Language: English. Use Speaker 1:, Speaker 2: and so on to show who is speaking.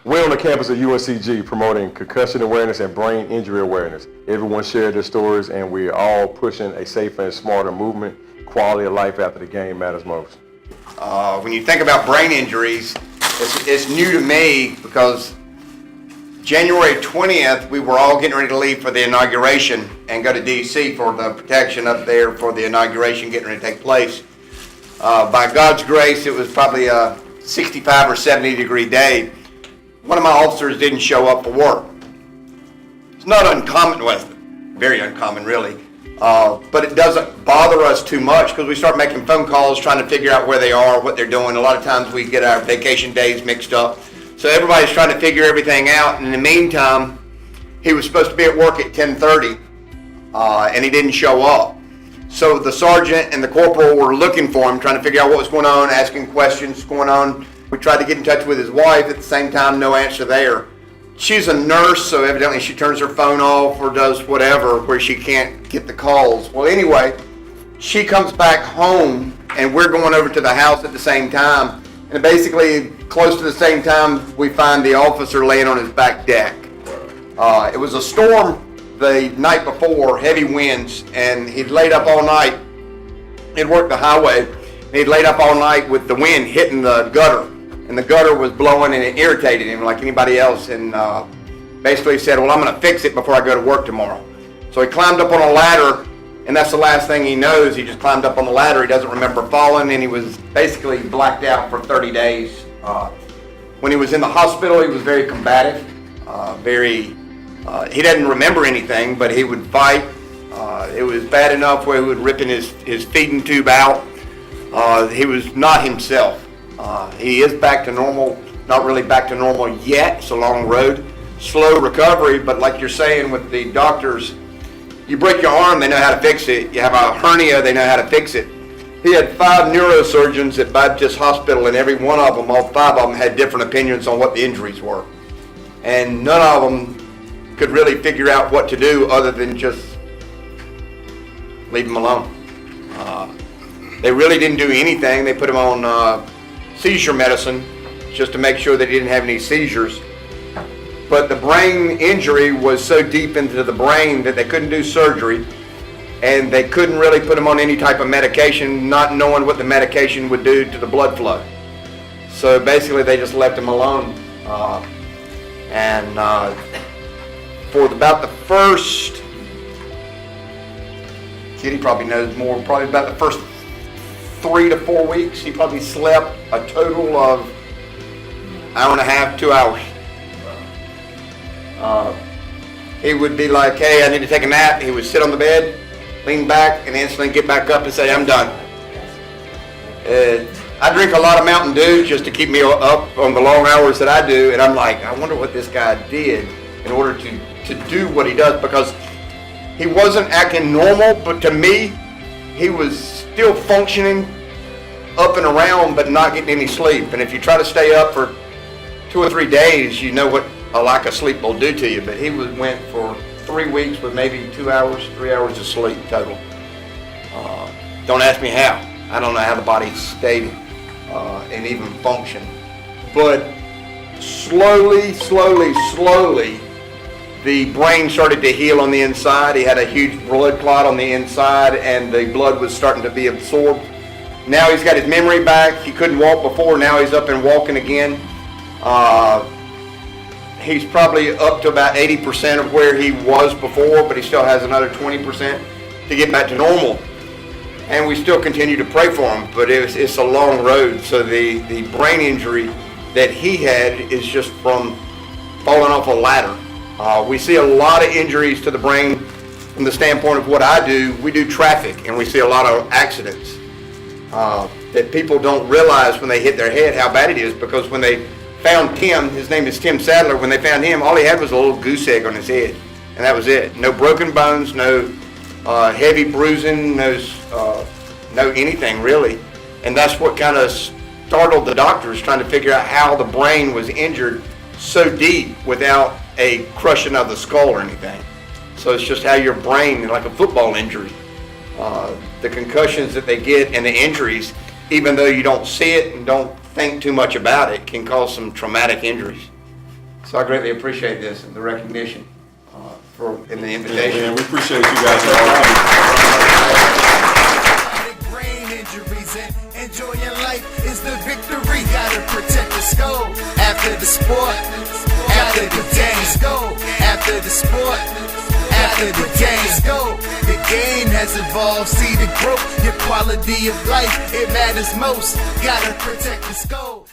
Speaker 1: We're on the campus of UNCG promoting concussion awareness and brain injury awareness. Everyone shared their stories, and we're all pushing a safer and smarter movement. Quality of life after the game matters most.
Speaker 2: When you think about brain injuries, it's new to me because January 20th, we were all getting ready to leave for the inauguration and go to DC for the protection up there for the inauguration getting ready to take place. By God's grace, it was probably a 65 or 70 degree day. One of my officers didn't show up for work. It's not uncommon, well, very uncommon really, but it doesn't bother us too much because we start making phone calls trying to figure out where they are, what they're doing. A lot of times we get our vacation days mixed up. So everybody's trying to figure everything out. And in the meantime, he was supposed to be at work at 10:30 and he didn't show up. So the sergeant and the corporal were looking for him, trying to figure out what was going on, asking questions, what's going on. We tried to get in touch with his wife. At the same time, no answer there. She's a nurse, so evidently she turns her phone off or does whatever where she can't get the calls. Well, anyway, she comes back home and we're going over to the house at the same time. And basically, close to the same time, we find the officer laying on his back deck. It was a storm the night before, heavy winds, and he'd laid up all night. He'd worked the highway, and he'd laid up all night with the wind hitting the gutter. And the gutter was blowing and it irritated him like anybody else. And basically he said, well, I'm going to fix it before I go to work tomorrow. So he climbed up on a ladder, and that's the last thing he knows. He just climbed up on the ladder. He doesn't remember falling, and he was basically blacked out for 30 days. When he was in the hospital, he was very combative, he didn't remember anything, but he would fight. It was bad enough where he would rip his feeding tube out. He was not himself. He is back to normal, not really back to normal yet. It's a long road, slow recovery, but like you're saying with the doctors, you break your arm, they know how to fix it. You have a hernia, they know how to fix it. He had 5 neurosurgeons at Baptist Hospital, and every one of them, all 5 of them, had different opinions on what the injuries were. And none of them could really figure out what to do other than just leave him alone. They really didn't do anything. They put him on seizure medicine just to make sure that he didn't have any seizures. But the brain injury was so deep into the brain that they couldn't do surgery, and they couldn't really put him on any type of medication, not knowing what the medication would do to the blood flow. So basically they just left him alone. For about the first, Kitty probably knows more, probably about the first 3 to 4 weeks, he probably slept a total of 1.5 hours, 2 hours. He would be like, hey, I need to take a nap. He would sit on the bed, lean back, and instantly get back up and say, I'm done. I drink a lot of Mountain Dew just to keep me up on the long hours that I do, and I'm like, I wonder what this guy did in order to do what he does, because he wasn't acting normal, but to me, he was still functioning up and around, but not getting any sleep. And if you try to stay up for 2 or 3 days, you know what a lack of sleep will do to you. But he went for 3 weeks with maybe 2 hours, 3 hours of sleep total. Don't ask me how. I don't know how the body stayed and even functioned. But slowly, the brain started to heal on the inside. He had a huge blood clot on the inside, and the blood was starting to be absorbed. Now he's got his memory back. He couldn't walk before. Now he's up and walking again. He's probably up to about 80% of where he was before, but he still has another 20% to get back to normal. And we still continue to pray for him, but it's a long road. So the brain injury that he had is just from falling off a ladder. We see a lot of injuries to the brain from the standpoint of what I do. We do traffic, and we see a lot of accidents that people don't realize when they hit their head how bad it is, because when they found Tim, his name is Tim Sadler, when they found him, all he had was a little goose egg on his head, and that was it. No broken bones, no heavy bruising, no anything really. And that's what kind of startled the doctors, trying to figure out how the brain was injured so deep without a crushing of the skull or anything. So it's just how your brain, like a football injury, the concussions that they get and the injuries, even though you don't see it and don't think too much about it, can cause some traumatic injuries. So I greatly appreciate this and the recognition in the invitation.
Speaker 1: And we appreciate you guys for all you do.
Speaker 3: Brain injuries and enjoying life is the victory. Gotta protect the skull after the sport, after the games go, after the sport, after the games go. The game has evolved, see the growth, your quality of life, it matters most. Gotta protect the skull.